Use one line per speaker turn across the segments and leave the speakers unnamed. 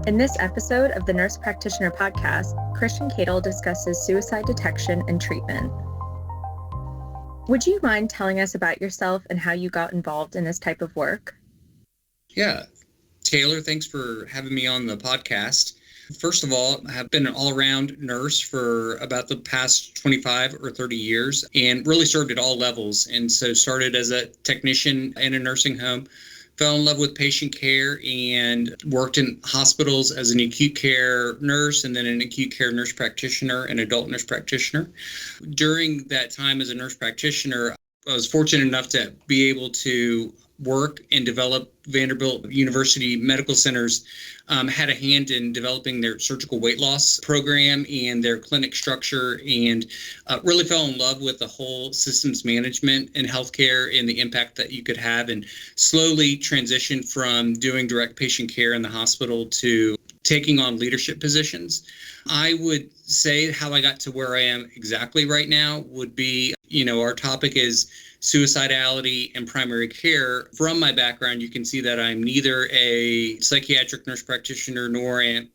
In this episode of the Nurse Practitioner Podcast, Christian Ketel discusses suicide detection and treatment. Would you mind telling us about yourself and how you got involved in this type of work?
Yeah. Taylor, thanks for having me on the podcast. First of all, I have been an all-around nurse for about the past 25 or 30 years and really served at all levels. And so started as a technician in a nursing home, fell in love with patient care and worked in hospitals as an acute care nurse and then an acute care nurse practitioner and adult nurse practitioner. During that time as a nurse practitioner, I was fortunate enough to be able to work and develop Vanderbilt University Medical Center's had a hand in developing their surgical weight loss program and their clinic structure, and really fell in love with the whole systems management in healthcare and the impact that you could have, and slowly transitioned from doing direct patient care in the hospital to taking on leadership positions. I would say how I got to where I am exactly right now would be, our topic is suicidality and primary care. From my background, you can see that I'm neither a psychiatric nurse practitioner nor a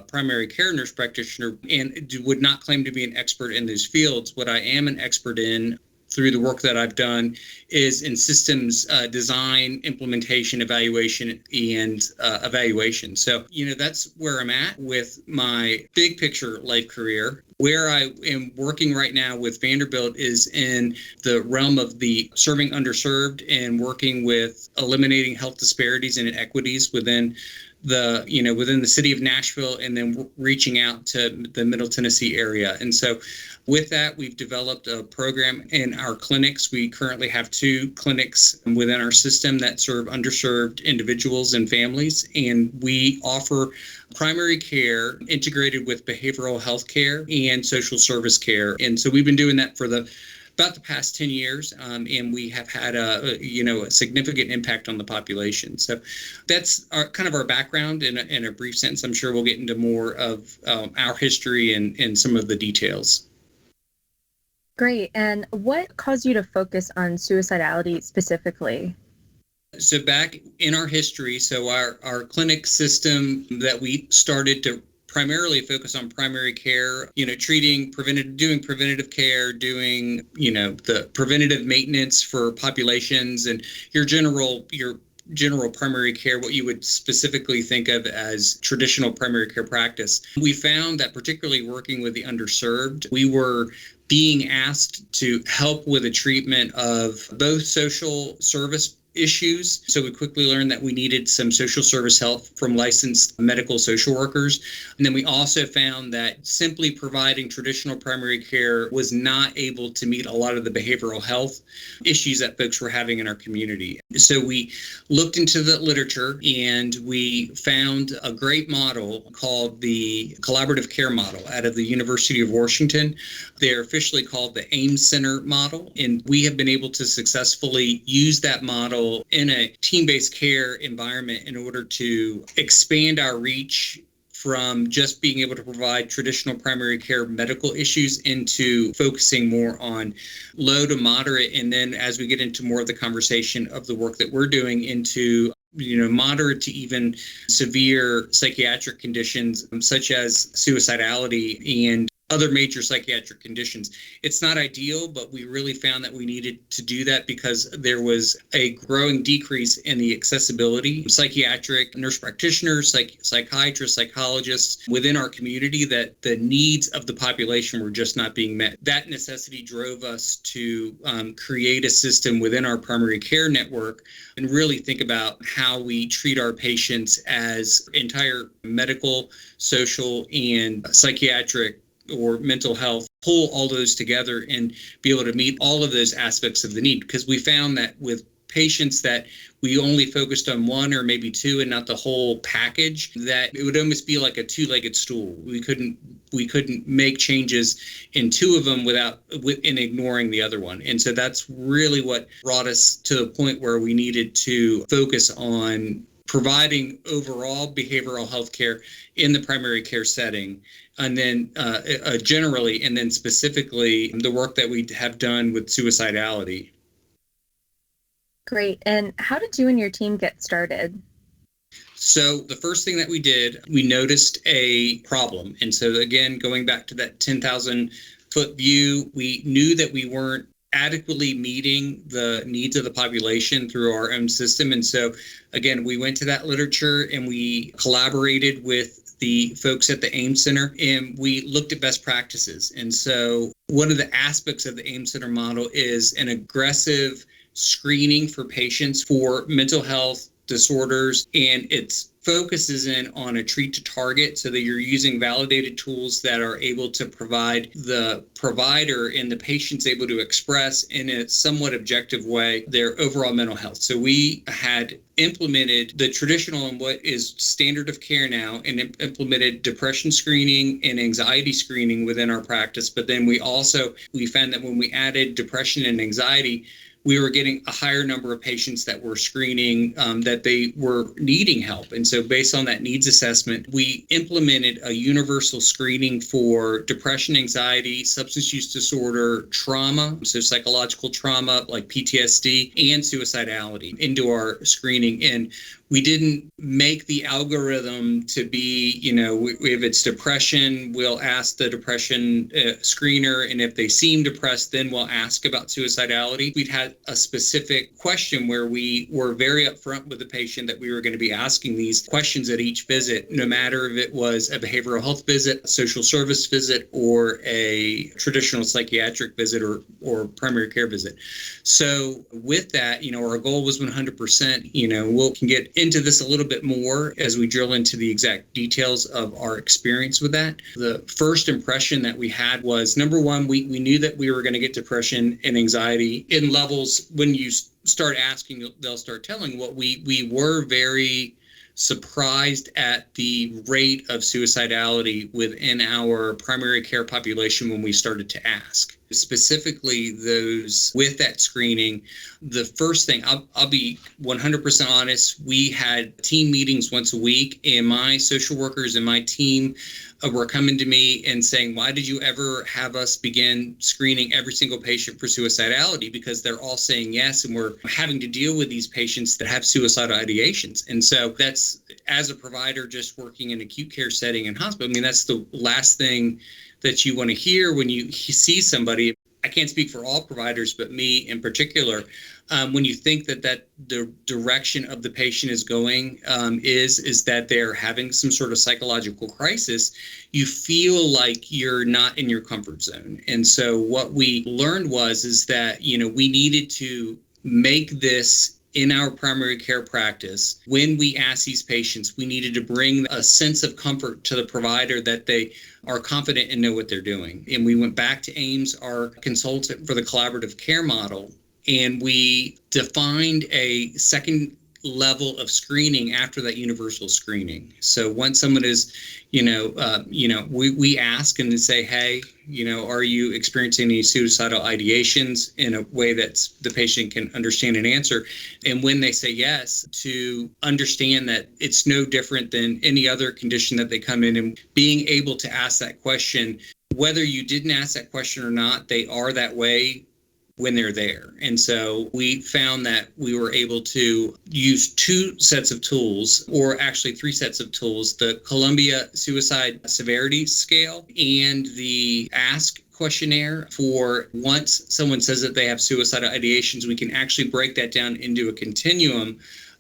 primary care nurse practitioner, and would not claim to be an expert in those fields. What I am an expert in through the work that I've done is in systems design, implementation, evaluation, and evaluation. So, that's where I'm at with my big picture life career. Where I am working right now with Vanderbilt is in the realm of the serving underserved and working with eliminating health disparities and inequities within the city of Nashville, and then reaching out to the Middle Tennessee area. And so with that, we've developed a program in our clinics. We currently have 2 clinics within our system that serve underserved individuals and families, and we offer primary care integrated with behavioral health care and social service care. And so we've been doing that for about the past 10 years, and we have had a significant impact on the population. So that's our background in a brief sentence. I'm sure we'll get into more of our history and some of the details.
Great. And what caused you to focus on suicidality specifically?
So back in our history, so our clinic system that we started to primarily focus on primary care, doing preventative care, doing, the preventative maintenance for populations and your general primary care, what you would specifically think of as traditional primary care practice. We found that particularly working with the underserved, we were being asked to help with the treatment of both social service issues. So we quickly learned that we needed some social service help from licensed medical social workers. And then we also found that simply providing traditional primary care was not able to meet a lot of the behavioral health issues that folks were having in our community. So we looked into the literature and we found a great model called the collaborative care model out of the University of Washington. They're officially called the AIMS Center model. And we have been able to successfully use that model in a team-based care environment in order to expand our reach from just being able to provide traditional primary care medical issues into focusing more on low to moderate. And then as we get into more of the conversation of the work that we're doing into moderate to even severe psychiatric conditions such as suicidality and other major psychiatric conditions. It's not ideal, but we really found that we needed to do that because there was a growing decrease in the accessibility of psychiatric nurse practitioners, psychiatrists, psychologists within our community, that the needs of the population were just not being met. That necessity drove us to create a system within our primary care network and really think about how we treat our patients as entire medical, social, and psychiatric or mental health, pull all those together and be able to meet all of those aspects of the need. Because we found that with patients that we only focused on one or maybe 2 and not the whole package, that it would almost be like a 2-legged stool. We couldn't make changes in 2 of them in ignoring the other one. And so that's really what brought us to the point where we needed to focus on providing overall behavioral health care in the primary care setting, and then generally, and then specifically the work that we have done with suicidality.
Great. And how did you and your team get started?
So the first thing that we did, we noticed a problem. And so again, going back to that 10,000 foot view, we knew that we weren't adequately meeting the needs of the population through our own system. And so again, we went to that literature and we collaborated with the folks at the AIM Center and we looked at best practices. And so one of the aspects of the AIM Center model is an aggressive screening for patients for mental health disorders, and it focuses in on a treat to target so that you're using validated tools that are able to provide the provider and the patient's able to express in a somewhat objective way their overall mental health. So we had implemented the traditional and what is standard of care now and implemented depression screening and anxiety screening within our practice. But then we found that when we added depression and anxiety, we were getting a higher number of patients that were screening that they were needing help. And so based on that needs assessment, we implemented a universal screening for depression, anxiety, substance use disorder, trauma, so psychological trauma like PTSD, and suicidality into our screening. And we didn't make the algorithm to be, if it's depression, we'll ask the depression screener. And if they seem depressed, then we'll ask about suicidality. We'd had a specific question where we were very upfront with the patient that we were going to be asking these questions at each visit, no matter if it was a behavioral health visit, a social service visit, or a traditional psychiatric visit or primary care visit. So with that, our goal was 100%. We can get into this a little bit more as we drill into the exact details of our experience with that. The first impression that we had was, number one, we knew that we were going to get depression and anxiety in levels. When you start asking, they'll start telling. What we were very surprised at the rate of suicidality within our primary care population when we started to ask. Specifically, those with that screening, the first thing, I'll be 100% honest, we had team meetings once a week, and my social workers and my team were coming to me and saying, why did you ever have us begin screening every single patient for suicidality? Because they're all saying yes, and we're having to deal with these patients that have suicidal ideations. And so that's, as a provider just working in acute care setting in hospital, that's the last thing that you want to hear when you see somebody. I can't speak for all providers, but me in particular, when you think that the direction of the patient is going is that they're having some sort of psychological crisis, you feel like you're not in your comfort zone. And so what we learned is that, we needed to make this in our primary care practice. When we ask these patients, we needed to bring a sense of comfort to the provider that they are confident and know what they're doing. And we went back to AIMS, our consultant for the collaborative care model, and we defined a second level of screening after that universal screening. So once someone is, we ask and say, hey, are you experiencing any suicidal ideations in a way that the patient can understand and answer? And when they say yes, to understand that it's no different than any other condition that they come in, and being able to ask that question, whether you didn't ask that question or not, they are that way when they're there. And so we found that we were able to use two sets of tools, or actually three sets of tools: the Columbia Suicide Severity Scale and the ASK questionnaire. For once someone says that they have suicidal ideations, we can actually break that down into a continuum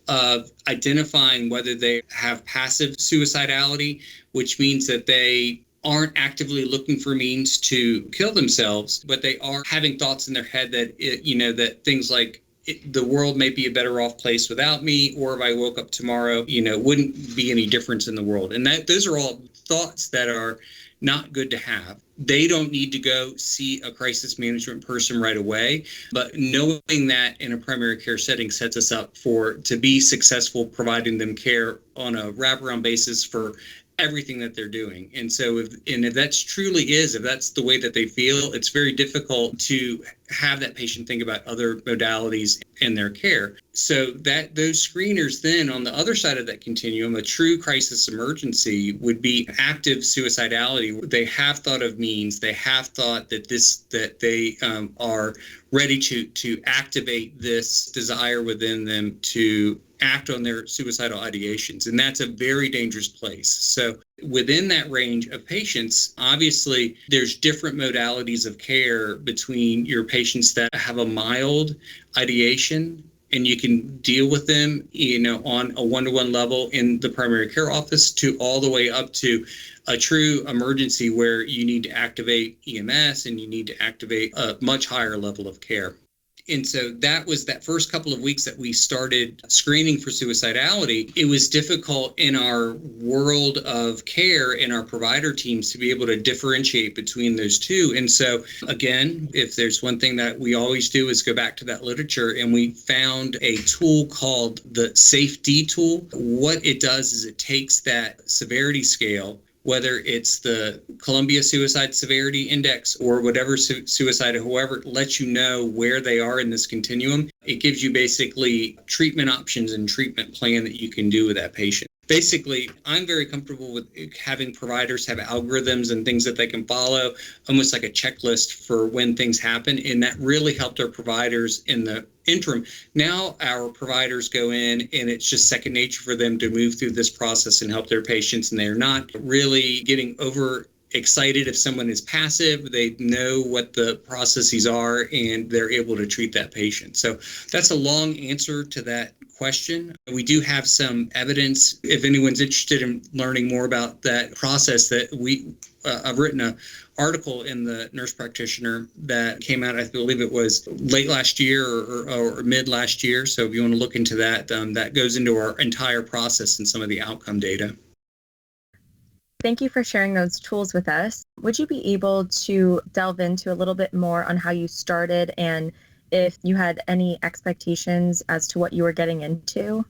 of identifying whether they have passive suicidality, which means that they aren't actively looking for means to kill themselves, but they are having thoughts in their head that, that things like the world may be a better off place without me, or if I woke up tomorrow, wouldn't be any difference in the world. And those are all thoughts that are not good to have. They don't need to go see a crisis management person right away, but knowing that in a primary care setting sets us up to be successful providing them care on a wraparound basis for everything that they're doing. And so if that's the way that they feel, it's very difficult to have that patient think about other modalities in their care. So that those screeners then, on the other side of that continuum, a true crisis emergency would be active suicidality. They have thought of means, they have thought that they are ready to activate this desire within them to act on their suicidal ideations. And that's a very dangerous place. So within that range of patients, obviously, there's different modalities of care between your patients that have a mild ideation, and you can deal with them, on a one-to-one level in the primary care office, to all the way up to a true emergency where you need to activate EMS and you need to activate a much higher level of care. And so that was that first couple of weeks that we started screening for suicidality. It was difficult in our world of care in our provider teams to be able to differentiate between those two. And so, again, if there's one thing that we always do is go back to that literature, and we found a tool called the SAFE-D tool. What it does is it takes that severity scale, whether it's the Columbia Suicide Severity Index or whatever suicide, whoever, lets you know where they are in this continuum. It gives you basically treatment options and treatment plan that you can do with that patient. Basically, I'm very comfortable with having providers have algorithms and things that they can follow, almost like a checklist for when things happen. And that really helped our providers in the interim. Now our providers go in, and it's just second nature for them to move through this process and help their patients. And they're not really getting over excited if someone is passive. They know what the processes are, and they're able to treat that patient. So that's a long answer to that question. We do have some evidence, if anyone's interested in learning more about that process, that I've written an article in the Nurse Practitioner that came out, I believe it was late last year or mid last year. So if you want to look into that, that goes into our entire process and some of the outcome data.
Thank you for sharing those tools with us. Would you be able to delve into a little bit more on how you started and if you had any expectations as to what you were getting into?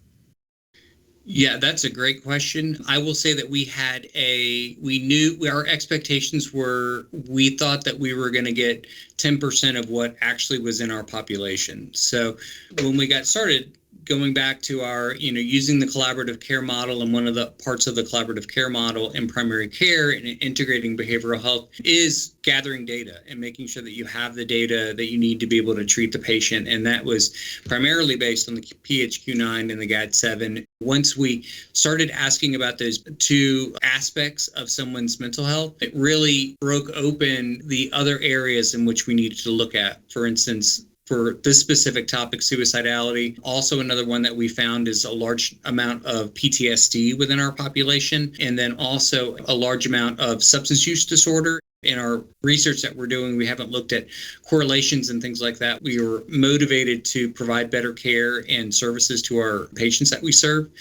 Yeah, that's a great question. I will say that we knew our expectations were, we thought that we were going to get 10% of what actually was in our population. So when we got started, going back to our, using the collaborative care model, and one of the parts of the collaborative care model in primary care and integrating behavioral health is gathering data and making sure that you have the data that you need to be able to treat the patient. And that was primarily based on the PHQ-9 and the GAD-7. Once we started asking about those two aspects of someone's mental health, it really broke open the other areas in which we needed to look at. For instance, for this specific topic, suicidality. Also, another one that we found is a large amount of PTSD within our population, and then also a large amount of substance use disorder. In our research that we're doing, we haven't looked at correlations and things like that. We were motivated to provide better care and services to our patients that we serve.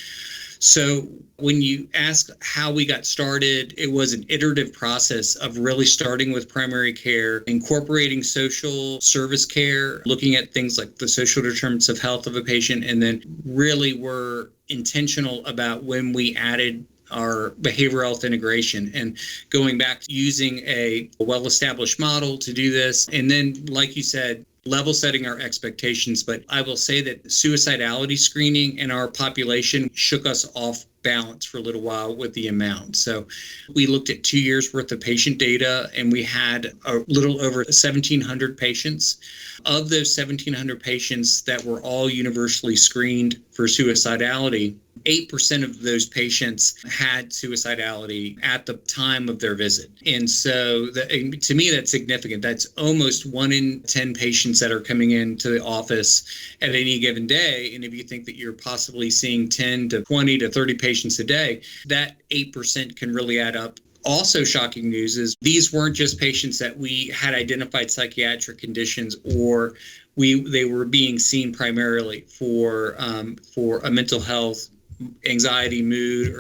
So when you ask how we got started, it was an iterative process of really starting with primary care, incorporating social service care, looking at things like the social determinants of health of a patient, and then really were intentional about when we added our behavioral health integration and going back to using a well-established model to do this. And then, like you said, level setting our expectations. But I will say that suicidality screening in our population shook us off balance for a little while with the amount. So we looked at 2 years worth of patient data, and we had a little over 1,700 patients. Of those 1,700 patients that were all universally screened for suicidality, 8% of those patients had suicidality at the time of their visit. And so to me, that's significant. That's almost 1 in 10 patients that are coming into the office at any given day. And if you think that you're possibly seeing 10 to 20 to 30 patients a day, that 8% can really add up. Also, shocking news is these weren't just patients that we had identified psychiatric conditions, or they were being seen primarily for a mental health, anxiety, mood,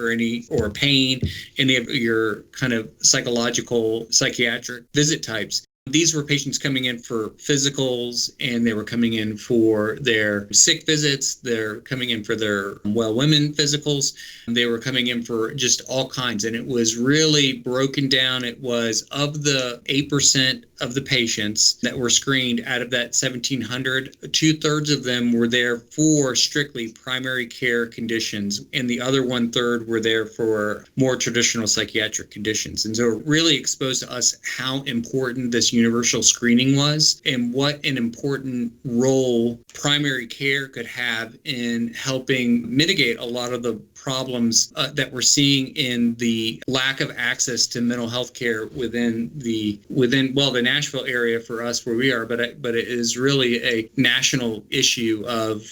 or pain, any of your kind of psychological psychiatric visit types. These were patients coming in for physicals, and they were coming in for their sick visits. They're coming in for their well women physicals. They were coming in for just all kinds. And it was really broken down. It was of the 8% of the patients that were screened out of that 1,700, 2/3 of them were there for strictly primary care conditions, and the other 1/3 were there for more traditional psychiatric conditions. And so it really exposed to us how important this universal screening was and what an important role primary care could have in helping mitigate a lot of the problems that we're seeing in the lack of access to mental health care within the Nashville area for us where we are, but it is really a national issue of,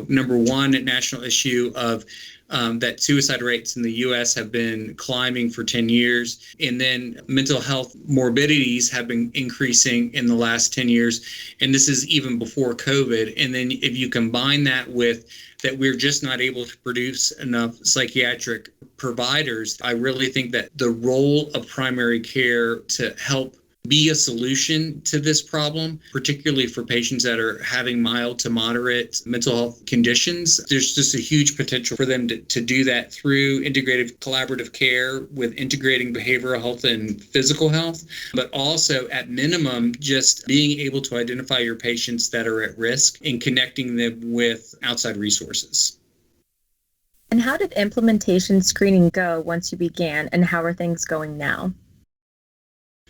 number one, a national issue of that suicide rates in the U.S. have been climbing for 10 years. And then mental health morbidities have been increasing in the last 10 years. And this is even before COVID. And then if you combine that with that we're just not able to produce enough psychiatric providers, I really think that the role of primary care to help be a solution to this problem, particularly for patients that are having mild to moderate mental health conditions. There's just a huge potential for them to do that through integrative collaborative care with integrating behavioral health and physical health, but also at minimum, just being able to identify your patients that are at risk and connecting them with outside resources.
And how did implementation screening go once you began, and how are things going now?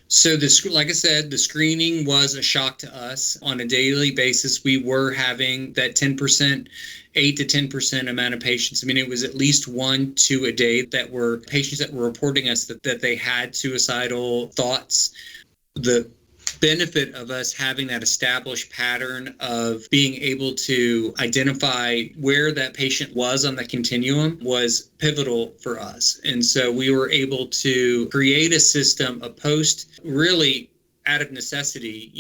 So like I said, the screening was a shock to us. On a daily basis, we were having that 10%, 8 to 10% amount of patients. I mean, it was at least 1-2 a day that were patients that were reporting us that they had suicidal thoughts. The benefit of us having that established pattern of being able to identify where that patient was on the continuum was pivotal for us. And so we were able to create a system, a post, really out of necessity.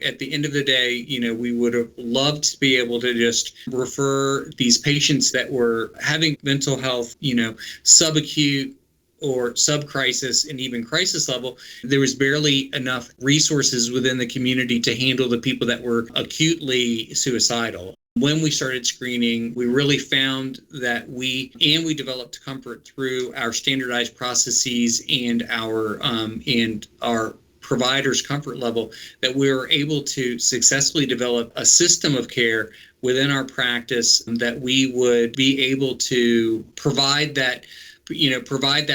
At the end of the day, we would have loved to be able to just refer these patients that were having mental health, subacute or sub-crisis and even crisis level. There was barely enough resources within the community to handle the people that were acutely suicidal. When we started screening, we really found that we developed comfort through our standardized processes and our providers' comfort level that we were able to successfully develop a system of care within our practice that we would be able to provide that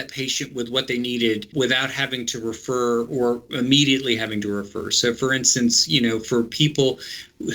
patient with what they needed without having to refer or immediately having to refer. So for instance, for people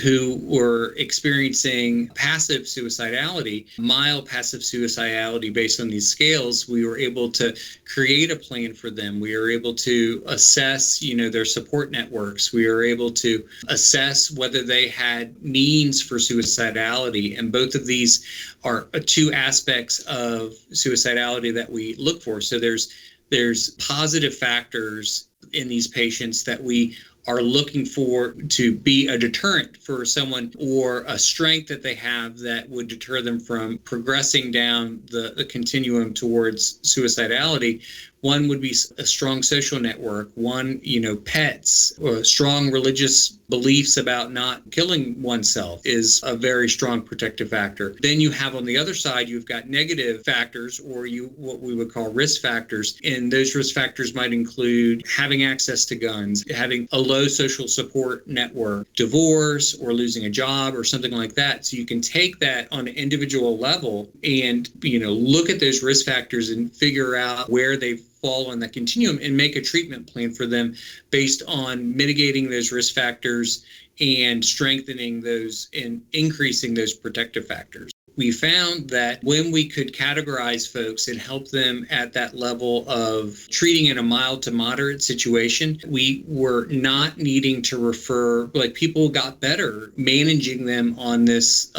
who were experiencing passive suicidality, mild passive suicidality based on these scales, we were able to create a plan for them. We were able to assess, their support networks. We were able to assess whether they had means for suicidality. And both of these are two aspects of suicidality that we look for. So there's positive factors in these patients that we are looking for to be a deterrent for someone, or a strength that they have that would deter them from progressing down the continuum towards suicidality. One would be a strong social network, one, pets, or strong religious beliefs about not killing oneself is a very strong protective factor. Then you have on the other side, you've got negative factors, or what we would call risk factors. And those risk factors might include having access to guns, having a low social support network, divorce, or losing a job, or something like that. So you can take that on an individual level and, look at those risk factors and figure out where they fall on that continuum and make a treatment plan for them based on mitigating those risk factors and strengthening those and increasing those protective factors. We found that when we could categorize folks and help them at that level of treating in a mild to moderate situation, we were not needing to refer, people got better managing them on this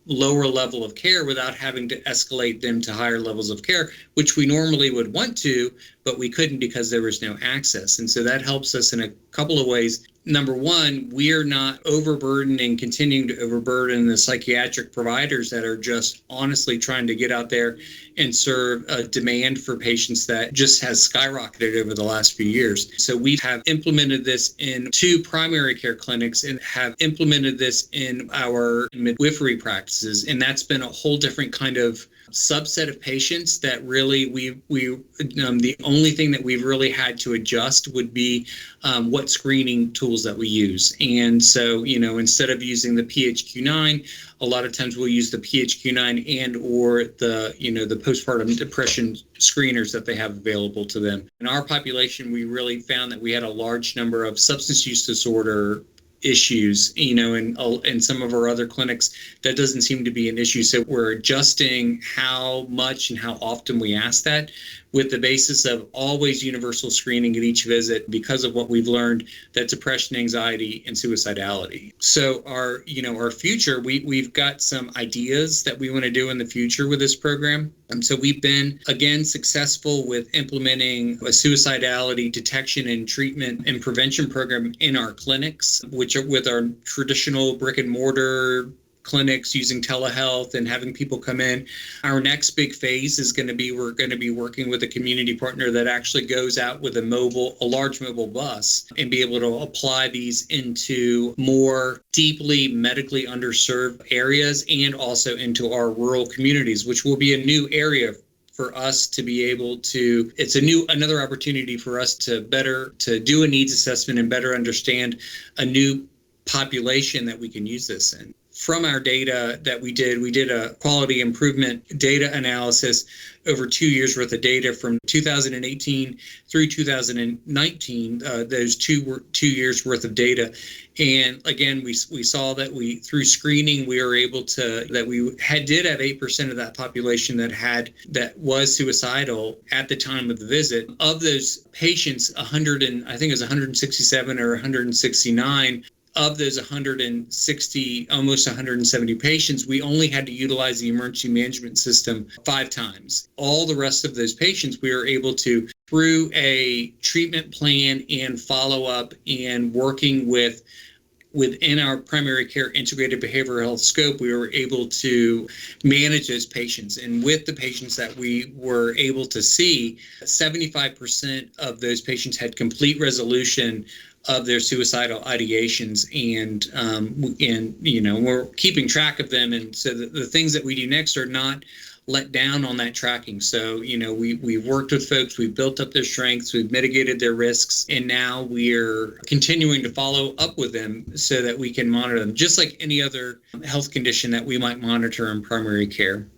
lower level of care without having to escalate them to higher levels of care, which we normally would want to, but we couldn't because there was no access. And so that helps us in a couple of ways. Number one, we are not overburdening, continuing to overburden the psychiatric providers that are just honestly trying to get out there and serve a demand for patients that just has skyrocketed over the last few years. So we have implemented this in 2 primary care clinics and have implemented this in our midwifery practices. And that's been a whole different kind of subset of patients that really the only thing that we've really had to adjust would be what screening tools that we use. And so, instead of using the PHQ-9, a lot of times we'll use the PHQ-9 and or the postpartum depression screeners that they have available to them. In our population, we really found that we had a large number of substance use disorder issues, in some of our other clinics that doesn't seem to be an issue. So we're adjusting how much and how often we ask that, with the basis of always universal screening at each visit, because of what we've learned that depression, anxiety, and suicidality. So our future, we've got some ideas that we want to do in the future with this program. So we've been, again, successful with implementing a suicidality detection and treatment and prevention program in our clinics, which are with our traditional brick and mortar clinics using telehealth and having people come in. Our next big phase is going to be, we're going to be working with a community partner that actually goes out with a large mobile bus and be able to apply these into more deeply medically underserved areas and also into our rural communities, which will be a new area for us to be able to, it's another opportunity for us to do a needs assessment and better understand a new population that we can use this in. From our data that we did a quality improvement data analysis over 2 years worth of data from 2018 through 2019, those 2 years worth of data. And again, we saw that through screening, we were able to, that we did have 8% of that population that was suicidal at the time of the visit. Of those patients, I think it was 167 or 169, of those 160, almost 170 patients, we only had to utilize the emergency management system 5 times. All the rest of those patients, we were able to, through a treatment plan and follow-up and working within our primary care integrated behavioral health scope, we were able to manage those patients. And with the patients that we were able to see, 75% of those patients had complete resolution of their suicidal ideations, and we're keeping track of them. And so the things that we do next are not let down on that tracking. So, we've worked with folks, we've built up their strengths, we've mitigated their risks, and now we're continuing to follow up with them so that we can monitor them, just like any other health condition that we might monitor in primary care.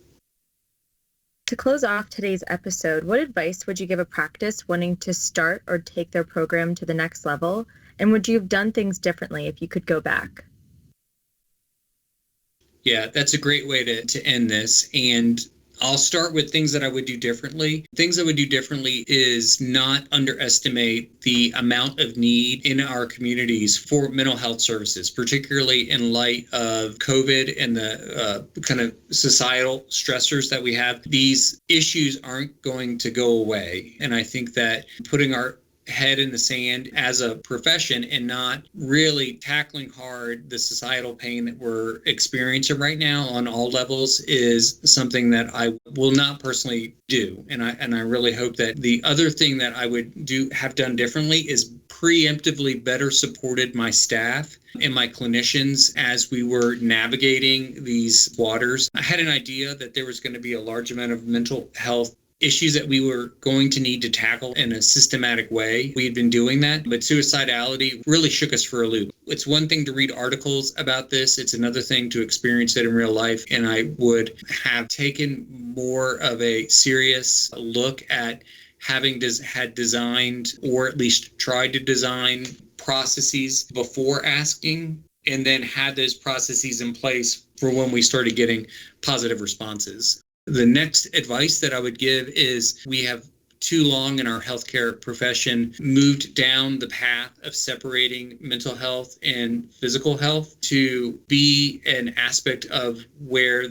To close off today's episode, what advice would you give a practice wanting to start or take their program to the next level? And would you have done things differently if you could go back?
Yeah, that's a great way to end this. And I'll start with things that I would do differently. Things I would do differently is not underestimate the amount of need in our communities for mental health services, particularly in light of COVID and the kind of societal stressors that we have. These issues aren't going to go away. And I think that putting our head in the sand as a profession and not really tackling hard the societal pain that we're experiencing right now on all levels is something that I will not personally do. And I really hope that the other thing that I would have done differently is preemptively better supported my staff and my clinicians as we were navigating these waters. I had an idea that there was going to be a large amount of mental health issues that we were going to need to tackle in a systematic way. We had been doing that, but suicidality really shook us for a loop. It's one thing to read articles about this. It's another thing to experience it in real life. And I would have taken more of a serious look at having had designed, or at least tried to design, processes before asking, and then had those processes in place for when we started getting positive responses. The next advice that I would give is we have too long in our healthcare profession moved down the path of separating mental health and physical health to be an aspect of where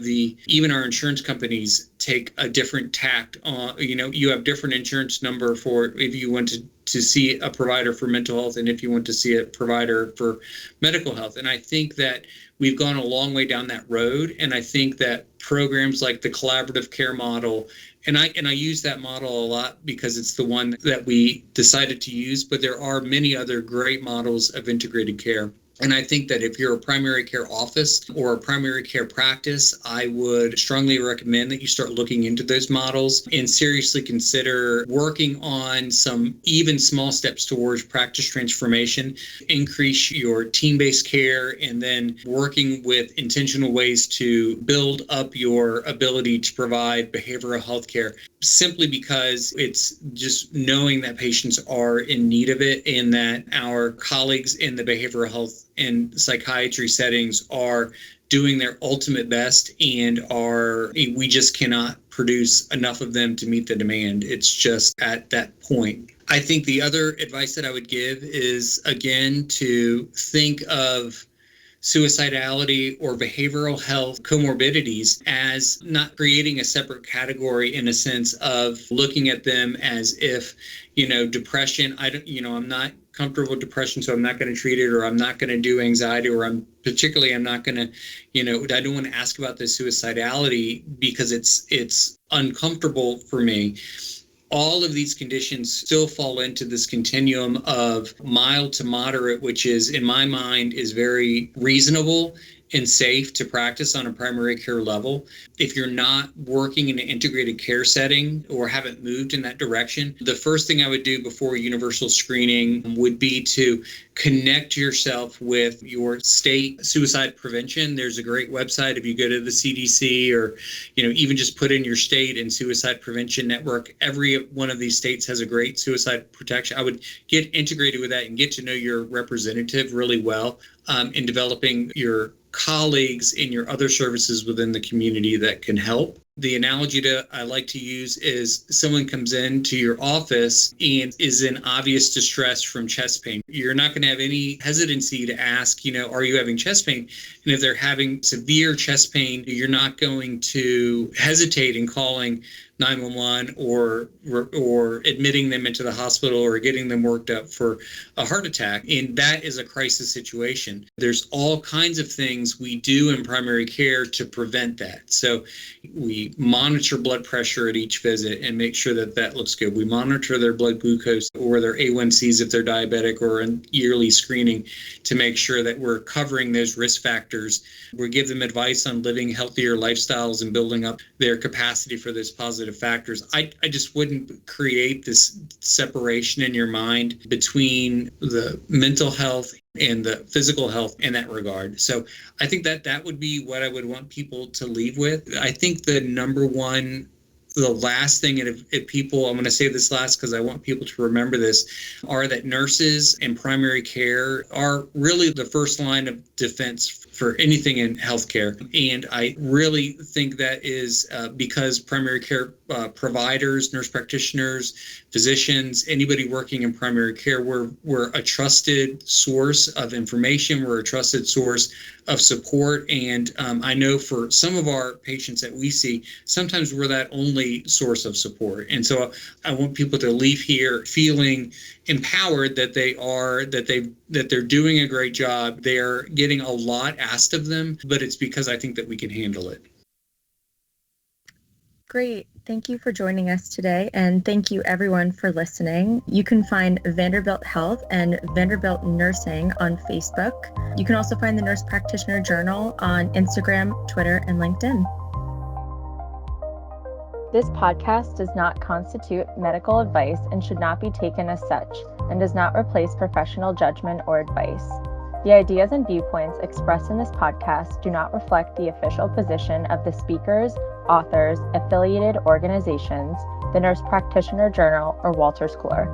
even our insurance companies take a different tact on. You have different insurance number for if you want to see a provider for mental health and if you want to see a provider for medical health. And I think that we've gone a long way down that road. And I think that programs like the collaborative care model, and I use that model a lot because it's the one that we decided to use, but there are many other great models of integrated care. And I think that if you're a primary care office or a primary care practice, I would strongly recommend that you start looking into those models and seriously consider working on some even small steps towards practice transformation, increase your team-based care, and then working with intentional ways to build up your ability to provide behavioral health care, simply because it's just knowing that patients are in need of it and that our colleagues in the behavioral health and psychiatry settings are doing their ultimate best and we just cannot produce enough of them to meet the demand. It's just at that point. I think the other advice that I would give is, again, to think of suicidality or behavioral health comorbidities as not creating a separate category, in a sense of looking at them as if, depression, I'm not comfortable with depression, so I'm not going to treat it, or I'm not going to do anxiety, or I'm not going to, I don't want to ask about the suicidality because it's uncomfortable for me. All of these conditions still fall into this continuum of mild to moderate, which is, in my mind, is very reasonable and safe to practice on a primary care level. If you're not working in an integrated care setting or haven't moved in that direction, the first thing I would do before universal screening would be to connect yourself with your state suicide prevention. There's a great website if you go to the CDC, or even just put in your state and suicide prevention network. Every one of these states has a great suicide protection. I would get integrated with that and get to know your representative really well in developing your colleagues in your other services within the community that can help. The analogy that I like to use is someone comes into your office and is in obvious distress from chest pain. You're not going to have any hesitancy to ask, are you having chest pain? And if they're having severe chest pain, you're not going to hesitate in calling 911 or admitting them into the hospital or getting them worked up for a heart attack. And that is a crisis situation. There's all kinds of things we do in primary care to prevent that. So we monitor blood pressure at each visit and make sure that that looks good. We monitor their blood glucose or their A1Cs if they're diabetic, or in yearly screening to make sure that we're covering those risk factors. We give them advice on living healthier lifestyles and building up their capacity for those positive factors. I just wouldn't create this separation in your mind between the mental health and the physical health in that regard. So I think that would be what I would want people to leave with. I think the last thing, and if people, I'm going to say this last because I want people to remember this, are that nurses and primary care are really the first line of defense for anything in healthcare. And I really think that is because primary care providers, nurse practitioners, physicians, anybody working in primary care, we're a trusted source of information. We're a trusted source of support. And I know for some of our patients that we see, sometimes we're that only source of support. And so I want people to leave here feeling empowered that they're doing a great job. They're getting a lot asked of them, but it's because I think that we can handle it.
Great. Thank you for joining us today, and thank you everyone for listening. You can find Vanderbilt Health and Vanderbilt Nursing on Facebook. You can also find the Nurse Practitioner Journal on Instagram, Twitter, and LinkedIn. This podcast does not constitute medical advice and should not be taken as such, and does not replace professional judgment or advice. The ideas and viewpoints expressed in this podcast do not reflect the official position of the speakers, authors, affiliated organizations, the Nurse Practitioner Journal, or Walter Schooler.